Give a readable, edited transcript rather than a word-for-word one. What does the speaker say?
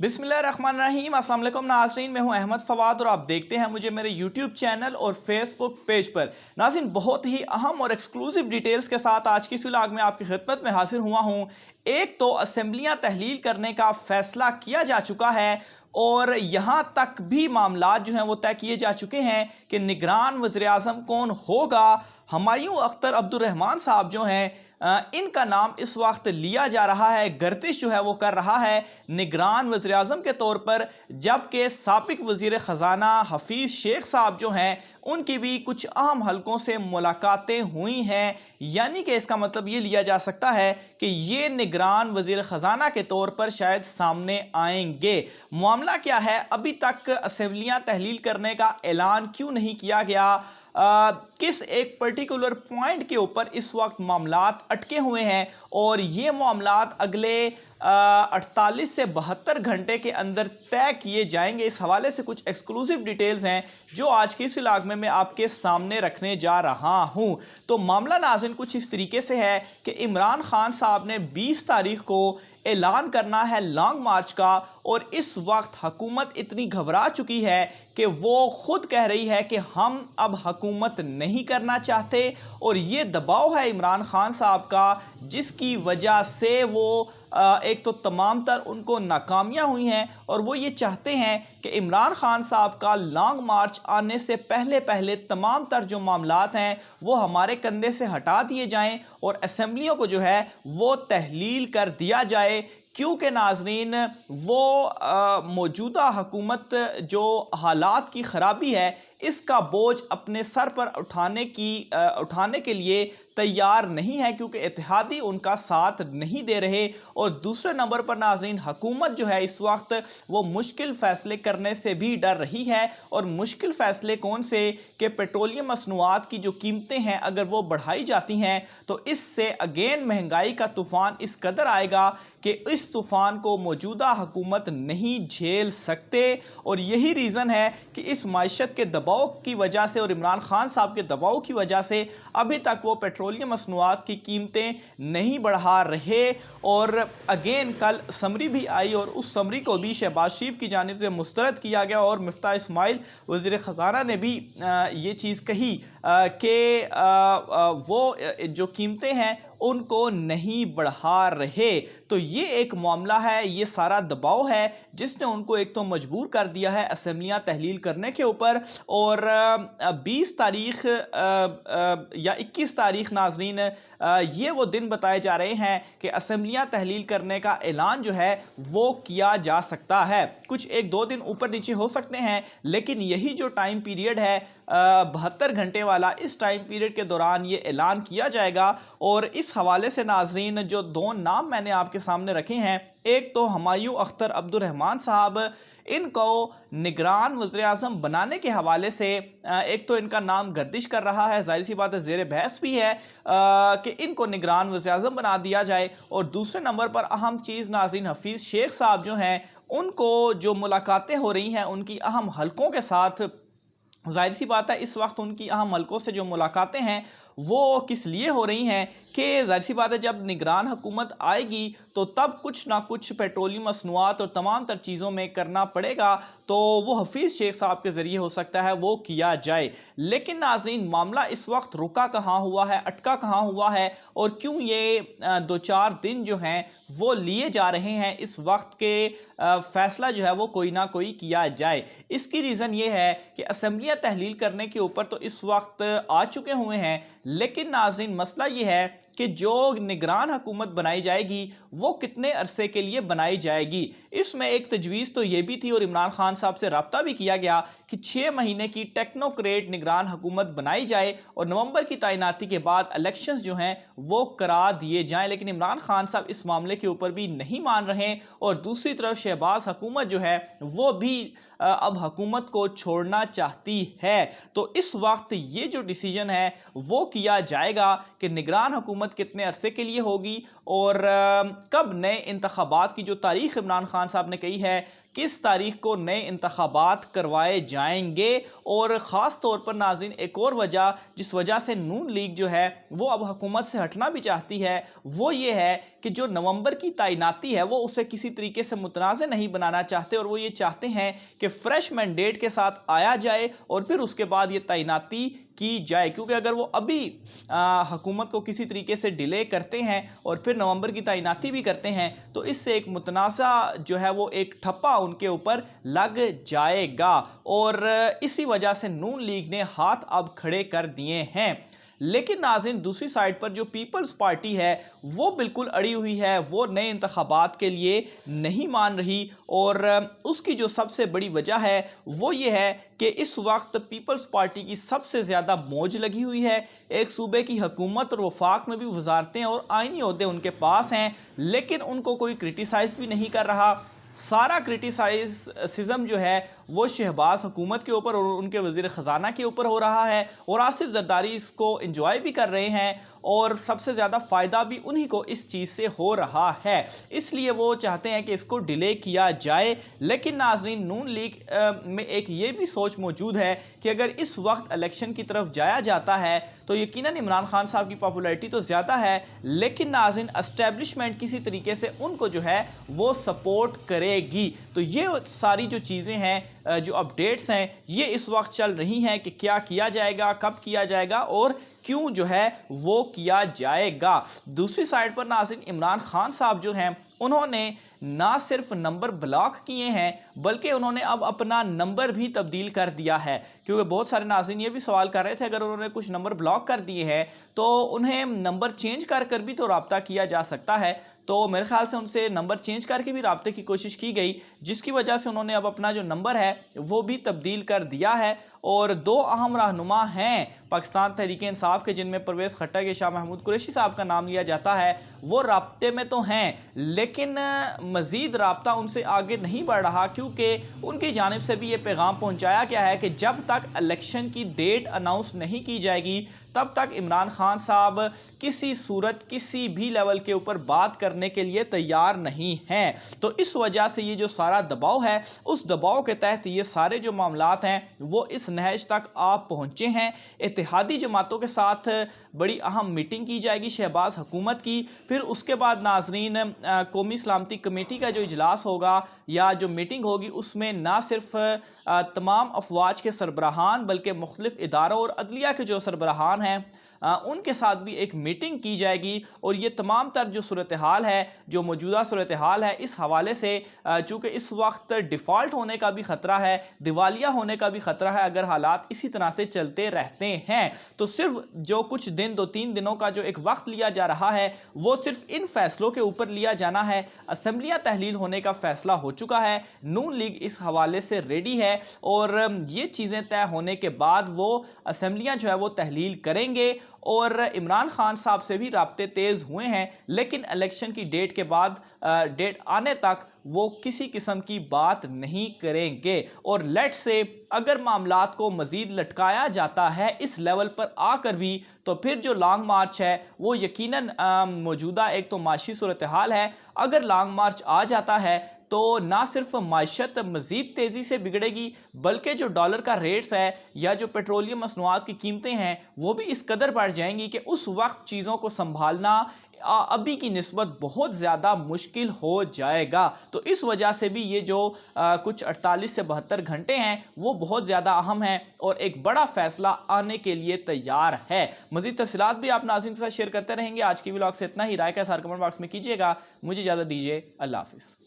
बिस्मिल्लाहिर्रहमानिर्रहीम। अस्सलाम वालेकुम नाज़रीन, मैं हूं अहमद फवाद और आप देखते हैं मुझे मेरे यूट्यूब चैनल और फेसबुक पेज पर। नाज़रीन, बहुत ही अहम और एक्सक्लूसिव डिटेल्स के साथ आज की इस व्लॉग में आपकी खिदमत में हाजिर हुआ हूं। एक तो असेंबलियां तहलील करने का फैसला किया जा चुका है और यहाँ तक भी मामला जो हैं वो तय किए जा चुके हैं कि निगरान वज़ीर-ए-आज़म कौन होगा। हुमायूं अख्तर अब्दुर्रहमान साहब जो हैं इनका नाम इस वक्त लिया जा रहा है, गर्दिश जो है वो कर रहा है निगरान वज़ीर-ए-आज़म के तौर पर, जबकि साबिक वज़ीर ख़जाना हफीज़ शेख साहब जो हैं उनकी भी कुछ अहम हलकों से मुलाकातें हुई हैं। यानी कि इसका मतलब ये लिया जा सकता है कि ये निगरान वज़ीर ख़जाना के तौर पर शायद सामने आएंगे। मामला क्या है, अभी तक असेंबलियां तहलील करने का ऐलान क्यों नहीं किया गया? किस एक पर्टिकुलर पॉइंट के ऊपर इस वक्त मामलात अटके हुए हैं और ये मामलात अगले 48 से 72 घंटे के अंदर तय किए जाएंगे। इस हवाले से कुछ एक्सक्लूसिव डिटेल्स हैं जो आज की इस व्लॉग में मैं आपके सामने रखने जा रहा हूं। तो मामला नाज़रीन कुछ इस तरीके से है कि इमरान खान साहब ने 20 तारीख को ऐलान करना है लॉन्ग मार्च का, और इस वक्त हुकूमत इतनी घबरा चुकी है कि वो खुद कह रही है कि हम अब हुकूमत नहीं करना चाहते, और ये दबाव है इमरान खान साहब का जिसकी वजह से वो एक तो तमाम तर उनको नाकामियाँ हुई हैं और वो ये चाहते हैं कि इमरान खान साहब का लॉन्ग मार्च आने से पहले पहले तमाम तर जो मामलात हैं वो हमारे कंधे से हटा दिए जाएं और असेंबलियों को जो है वो तहलील कर दिया जाए। क्योंकि नाजरीन वो मौजूदा हुकूमत जो हालात की ख़राबी है इसका बोझ अपने सर पर उठाने के लिए तैयार नहीं है, क्योंकि इत्तेहादी उनका साथ नहीं दे रहे। और दूसरे नंबर पर नाज़रीन हुकूमत जो है इस वक्त वो मुश्किल फ़ैसले करने से भी डर रही है। और मुश्किल फ़ैसले कौन से कि पेट्रोलियम मसनूआत की जो कीमतें हैं अगर वो बढ़ाई जाती हैं तो इससे अगेन महंगाई का तूफ़ान इस कदर आएगा कि इस तूफ़ान को मौजूदा हुकूमत नहीं झेल सकते। और यही रीज़न है कि इस माइशत के दबाव की वजह से और इमरान खान साहब के दबाव की वजह से अभी तक वो पेट्रोलियम मसनूआत की कीमतें नहीं बढ़ा रहे। और अगेन कल समरी भी आई और उस समरी को भी शहबाज शरीफ की जानिब से मुस्तरद किया गया और मिफ्ता इस्माइल वज़ीर ख़जाना ने भी ये चीज़ कही कि वो जो कीमतें हैं उनको नहीं बढ़ा रहे। तो ये एक मामला है, ये सारा दबाव है जिसने उनको एक तो मजबूर कर दिया है असेंबलियां तहलील करने के ऊपर। और 20 तारीख या 21 तारीख नाजरीन ये वो दिन बताए जा रहे हैं कि असेंबलियां तहलील करने का ऐलान जो है वो किया जा सकता है। कुछ एक दो दिन ऊपर नीचे हो सकते हैं, लेकिन यही जो टाइम पीरियड है 72 घंटे वाला, इस टाइम पीरियड के दौरान ये ऐलान किया जाएगा। और इस हवाले से नाजरीन जो दो नाम मैंने आपके सामने रखे हैं, एक तो हुमायूं अख्तर अब्दुर्रहमान साहब, इनको निगरान वज़ीर-ए-आज़म बनाने के हवाले से एक तो इनका नाम गर्दिश कर रहा है, जाहिर सी बात है ज़ेर बहस भी है कि इनको निगरान वज़ीर-ए-आज़म बना दिया जाए। और दूसरे नंबर पर अहम चीज़ नाज़रीन हफीज़ शेख साहब जो हैं उनको जो मुलाकातें हो रही हैं उनकी अहम हलकों के साथ, जाहिर सी बात है इस वक्त उनकी अहम हलकों से जो मुलाकातें हैं वो किस लिए हो रही हैं कि जाहिर सी बात है जब निगरान हुकूमत आएगी तो तब कुछ ना कुछ पेट्रोलियम मसनूआत और तमाम तर चीज़ों में करना पड़ेगा, तो वो हफीज़ शेख साहब के ज़रिए हो सकता है वो किया जाए। लेकिन नाज़रीन मामला इस वक्त रुका कहाँ हुआ है, अटका कहाँ हुआ है और क्यों ये 2-4 दिन जो हैं वो लिए जा रहे हैं इस वक्त के फ़ैसला जो है वो कोई ना कोई किया जाए। इसकी रीज़न ये है कि असेंबलियाँ तहलील करने के ऊपर तो इस वक्त आ चुके हुए हैं, लेकिन नाज़रीन मसला ये है कि जो निगरान हुकूमत बनाई जाएगी वो कितने अरसे के लिए बनाई जाएगी। इसमें एक तजवीज़ तो ये भी थी और इमरान खान साहब से रब्ता भी किया गया कि 6 महीने की टेक्नोक्रेट निगरान हुकूमत बनाई जाए और नवंबर की तैनाती के बाद इलेक्शंस जो हैं वो करा दिए जाएं। लेकिन इमरान खान साहब इस मामले के ऊपर भी नहीं मान रहे और दूसरी तरफ शहबाज हुकूमत जो है वो भी अब हुकूमत को छोड़ना चाहती है। तो इस वक्त ये जो डिसीजन है वो किया जाएगा कि निगरान हुकूमत कितने अरसे के लिए होगी और कब नए इंतखाबात की जो तारीख इमरान खान साहब ने कही है किस तारीख को नए इंतखाबात करवाए जाएंगे। और ख़ास तौर पर नाज़रीन एक और वजह जिस वजह से नून लीग जो है वो अब हुकूमत से हटना भी चाहती है वो ये है कि जो नवंबर की तैनाती है वो उसे किसी तरीके से मुतनाज़ नहीं बनाना चाहते और वो ये चाहते हैं कि फ्रेश मैंडेट के साथ आया जाए और फिर उसके बाद ये तैनाती की जाए, क्योंकि अगर वो अभी हुकूमत को किसी तरीके से डिले करते हैं और फिर नवंबर की तैनाती भी करते हैं तो इससे एक मुतनाज़ा जो है वो एक ठप्पा उनके ऊपर लग जाएगा और इसी वजह से नून लीग ने हाथ अब खड़े कर दिए हैं। लेकिन नाज़रीन, दूसरी साइड पर जो पीपल्स पार्टी है वो बिल्कुल अड़ी हुई है, वो नए इंतखाबात के लिए नहीं मान रही और उसकी जो सबसे बड़ी वजह है वो ये है कि इस वक्त पीपल्स पार्टी की सबसे ज़्यादा मौज लगी हुई है। एक सूबे की हुकूमत और वफाक में भी वजारतें और आइनी ओहदे उनके पास हैं, लेकिन उनको कोई क्रिटिसाइज़ भी नहीं कर रहा। सारा क्रिटिसाइज़म जो है वो शहबाज हुकूमत के ऊपर और उनके वज़ीर ख़जाना के ऊपर हो रहा है और आसिफ ज़रदारी इसको एंजॉय भी कर रहे हैं और सबसे ज़्यादा फ़ायदा भी उन्हीं को इस चीज़ से हो रहा है, इसलिए वो चाहते हैं कि इसको डिले किया जाए। लेकिन नाज़रीन, नून लीग में एक ये भी सोच मौजूद है कि अगर इस वक्त इलेक्शन की तरफ जाया जाता है तो यकीनन इमरान खान साहब की पॉपुलैरिटी तो ज़्यादा है, लेकिन नाज़रीन एस्टेब्लिशमेंट किसी तरीके से उनको जो है वो सपोर्ट करेगी। तो ये सारी जो चीज़ें हैं, जो अपडेट्स हैं, ये इस वक्त चल रही हैं कि क्या किया जाएगा, कब किया जाएगा और क्यों जो है वो किया जाएगा। दूसरी साइड पर नाज़रीन, इमरान खान साहब जो हैं उन्होंने ना सिर्फ नंबर ब्लॉक किए हैं बल्कि उन्होंने अब अपना नंबर भी तब्दील कर दिया है, क्योंकि बहुत सारे नाज़रीन ये भी सवाल कर रहे थे अगर उन्होंने कुछ नंबर ब्लॉक कर दिए हैं तो उन्हें नंबर चेंज कर भी तो रब्ता किया जा सकता है। तो मेरे ख्याल से उनसे नंबर चेंज करके भी रब्ते की कोशिश की गई, जिसकी वजह से उन्होंने अब अपना जो नंबर है वो भी तब्दील कर दिया है। और दो अहम रहनुमा हैं पाकिस्तान तहरीक इंसाफ के, जिनमें परवेज़ खट्टक के शाह महमूद कुरैशी साहब का नाम लिया जाता है, वो राब्ते में तो हैं लेकिन मज़ीद राब्ता उनसे आगे नहीं बढ़ रहा, क्योंकि उनकी जानिब से भी ये पैगाम पहुंचाया गया है कि जब तक इलेक्शन की डेट अनाउंस नहीं की जाएगी तब तक इमरान खान साहब किसी सूरत किसी भी लेवल के ऊपर बात करने के लिए तैयार नहीं हैं। तो इस वजह से ये जो सारा दबाव है, उस दबाव के तहत ये सारे जो मामलात हैं वो इस नहज तक आप पहुँचे हैं। इत्तेहादी जमातों के साथ बड़ी अहम मीटिंग की जाएगी शहबाज हुकूमत की, फिर उसके बाद नाजरीन कौमी सलामती कमेटी का जो इजलास होगा या जो मीटिंग होगी उसमें ना सिर्फ तमाम अफवाज के सरबराहान बल्कि मुख्तलिफ इदारों और अदलिया के जो सरबराहान हैं उनके साथ भी एक मीटिंग की जाएगी और ये तमाम तर जो सूरत हाल है, जो मौजूदा सूरत हाल है, इस हवाले से चूँकि इस वक्त डिफ़ॉल्ट होने का भी ख़तरा है, दिवालिया होने का भी ख़तरा है अगर हालात इसी तरह से चलते रहते हैं। तो सिर्फ जो कुछ दिन 2-3 दिनों का जो एक वक्त लिया जा रहा है वो सिर्फ इन फैसलों के ऊपर लिया जाना है। असम्बलियाँ तहलील होने का फ़ैसला हो चुका है, नून लीग इस हवाले से रेडी है और ये चीज़ें तय होने के बाद वो असम्बलियाँ जो है वो तहलील करेंगे और इमरान खान साहब से भी राब्ते तेज़ हुए हैं, लेकिन इलेक्शन की डेट के बाद डेट आने तक वो किसी किस्म की बात नहीं करेंगे। और लेट्स से अगर मामलात को मज़ीद लटकाया जाता है इस लेवल पर आकर भी तो फिर जो लॉन्ग मार्च है वो यकीनन मौजूदा एक तो माशी सूरत हाल है, अगर लॉन्ग मार्च आ जाता है तो ना सिर्फ माशत मज़ीद तेज़ी से बिगड़ेगी बल्कि जो डॉलर का रेट्स है या जो पेट्रोलियम मसनूआत की कीमतें हैं वो भी इस कदर बढ़ जाएंगी कि उस वक्त चीज़ों को संभालना अभी की निस्बत बहुत ज़्यादा मुश्किल हो जाएगा। तो इस वजह से भी ये जो कुछ 48 से 72 घंटे हैं वो बहुत ज़्यादा अहम हैं और एक बड़ा फ़ैसला आने के लिए तैयार है। मज़ीद तफ़सीलात भी आप नाज़रीन के साथ शेयर करते रहेंगे। आज की व्लॉग से इतना ही, राय का सार कमेंट बॉक्स में कीजिएगा। मुझे इजाज़त दीजिए, अल्लाह हाफ़िज़।